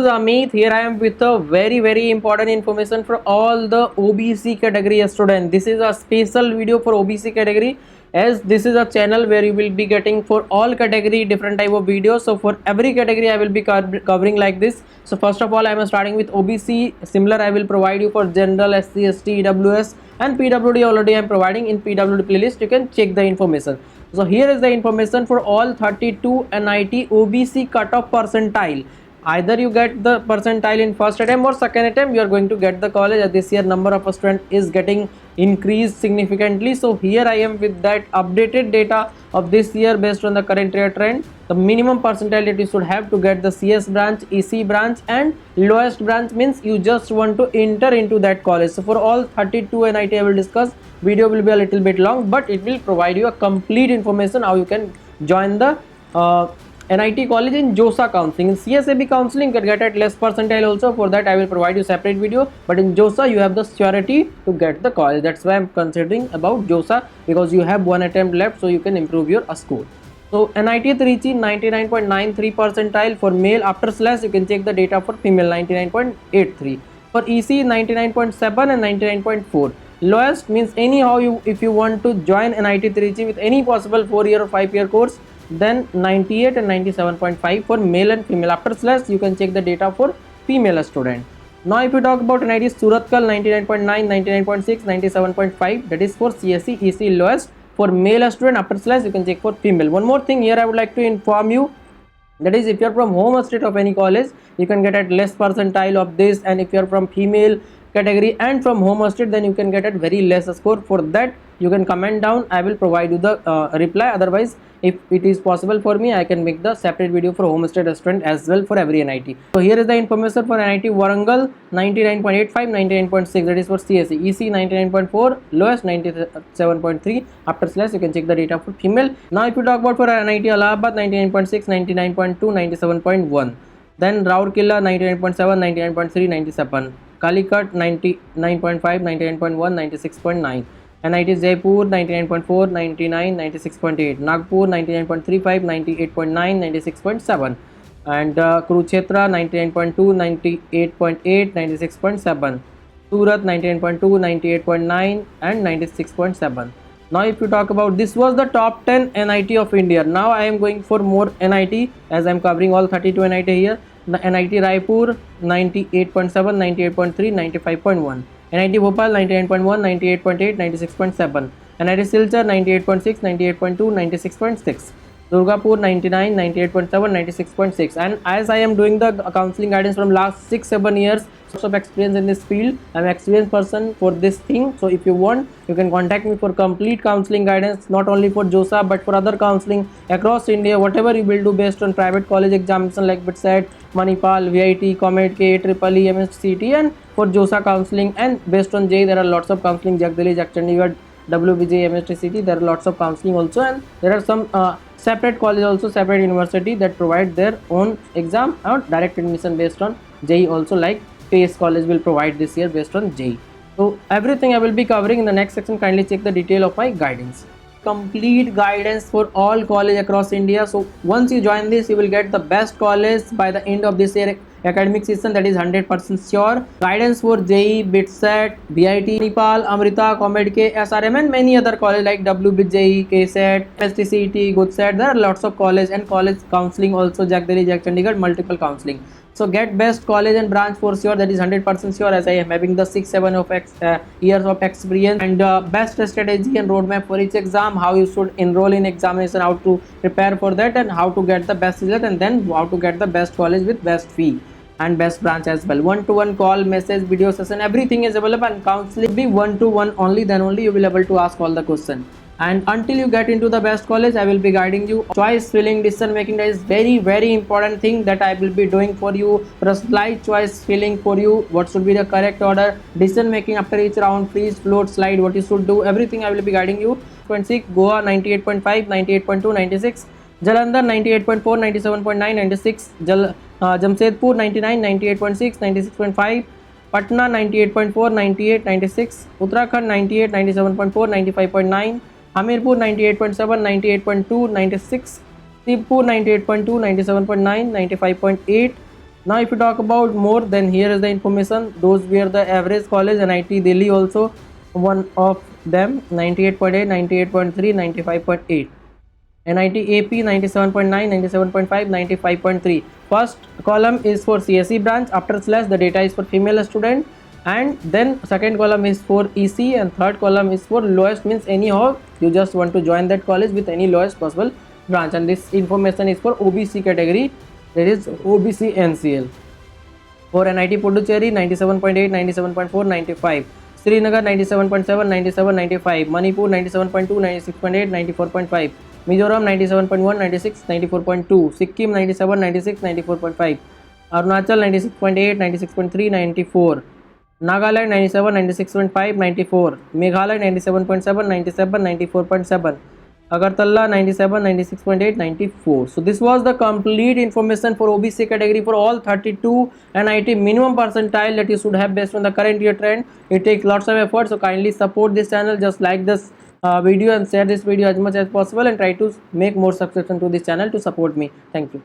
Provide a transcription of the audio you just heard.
Amit. Here I am with a very important information for all the OBC category student. This is a special video for OBC category, as this is a channel where you will be getting for all category different type of videos. So for every category I will be covering like this. So first of all I am starting with OBC. Similar I will provide you for general, SC, ST, EWS and PWD. Already I am providing in PWD playlist. You can check the information. So here is the information for all 32 NIT OBC cutoff percentile. Either you get the percentile in first attempt or second attempt, you are going to get the college. This year number of students is getting increased significantly. So here I am with that updated data of this year based on the current year trend. The minimum percentile that you should have to get the CS branch, EC branch and lowest branch means you just want to enter into that college. So for all 32 NIT I will discuss. Video will be a little bit long, but it will provide you a complete information how you can join the NIT college in JOSA counseling. In CSAB counseling you can get at less percentile also. For that I will provide you separate video, but in JOSA you have the surety to get the college. That's why I'm considering about JOSA, because you have one attempt left, so you can improve your score. So NIT Trichy 99.93 percentile for male. After slash you can check the data for female 99.83. For EC 99.7 and 99.4. Lowest means anyhow you, if you want to join NIT Trichy with any possible 4-year or 5-year course, then 98 and 97.5 for male and female. After slash you can check the data for female student. Now if you talk about NIT Surathkal 99.9, 99.6, 97.5, that is for CSE, EC lowest. For male student, after slash you can check for female. One more thing here I would like to inform you, that is if you are from home state of any college you can get at less percentile of this, and if you are from female category and from home state then you can get at very less score. For that you can comment down, I will provide you the reply. Otherwise if it is possible for me I can make the separate video for home state student as well for every NIT. So here is the information for NIT Warangal 99.85, 99.6, that is for CSE. EC 99.4, lowest 97.3. After slash you can check the data for female. Now if you talk about for NIT Allahabad 99.6, 99.2, 97.1. Then Rourkela 99.7, 99.3, 97. Calicut 99.5, 99.1, 96.9. NIT Jaipur 99.4, 99, 96.8. Nagpur 99.35, 98.9, 96.7. And Kurukshetra 99.2, 98.8, 96.7. Surat 99.2, 98.9 and 96.7. Now if you talk about, this was the top 10 NIT of India. Now I am going for more NIT, as I am covering all 32 NIT here. The NIT Raipur 98.7, 98.3, 95.1. NIT Bhopal 99.1, 98.8, 96.7. NIT Silchar 98.6, 98.2, 96.6. Durgapur 99, 98.7, 96.6. And as I am doing the counseling guidance from last 6-7 years, lots of experience in this field. I am an experienced person for this thing. So if you want, you can contact me for complete counseling guidance, not only for JOSA but for other counseling across India. Whatever you will do based on private college examination like BITSAT, Manipal, VIT, COMET, KEE, MSCT, and for JOSA counseling. And based on JEE there are lots of counseling, Jagdali, Chandigarh, WBJ, MSTCT, there are lots of counseling also. And there are some separate college also, separate university that provide their own exam or direct admission based on JEE also, like PACE college will provide this year based on JEE. So everything I will be covering in the next section. Kindly check the detail of my guidance. Complete guidance for all college across India. So once you join this you will get the best college by the end of this year academic season, that is 100% sure. Guidance for JEE, BITSAT, VIT, Nepal, Amrita, COMEDK, SRM and many other colleges like WBJEE, KSET, STCET, GUJSET. There are lots of college and college counseling also, Jagdali, Chandigarh, multiple counseling. So get best college and branch for sure, that is 100% sure, as I am having the 6-7 years of experience. And best strategy and roadmap for each exam, how you should enroll in examination, how to prepare for that, and how to get the best result, and then how to get the best college with best fee and best branch as well. One-to-one call, message, video session, everything is available, and counseling be one-to-one only, then only you will be able to ask all the questions. And until you get into the best college I will be guiding you. Choice filling, decision making, that is very important thing that I will be doing for you. Personalized choice filling for you, what should be the correct order, decision making after each round, freeze, float, slide, what you should do, everything I will be guiding you. 6 Goa 98.5, 98.2, 96. Jalandhar 98.4, 97.9, 96. Jamshedpur 99, 98.6, 96.5. Patna 98.4, 98, 96. Uttarakhand 98, 97.4, 95.9. Hamirpur 98.7, 98.2, 96. Shivpur 98.2, 97.9, 95.8. Now if you talk about more, then here is the information. Those were the average college. NIT Delhi also one of them, 98.8, 98.3, 95.8. NIT AP 97.9, 97.5, 95.3. First column is for CSE branch, after slash the data is for female student, and then second column is for EC, and third column is for lowest, means anyhow you just want to join that college with any lowest possible branch, and this information is for OBC category, that is OBC NCL. For NIT Puducherry 97.8, 97.4, 95. Srinagar 97.7, 97, 95. Manipur 97.2, 96.8, 94.5. Mizoram 97.1, 96, 94.2. Sikkim 97, 96, 94.5. Arunachal 96.8, 96.3, 94. Nagaland 97, 96.5, 94. Meghalaya 97.7, 97, 94.7. Agartala 97, 96.8, 94. So this was the complete information for OBC category for all 32 NIT minimum percentile that you should have based on the current year trend. It takes lots of effort, so kindly support this channel. Just like this video and share this video as much as possible, and try to make more subscription to this channel to support me. Thank you.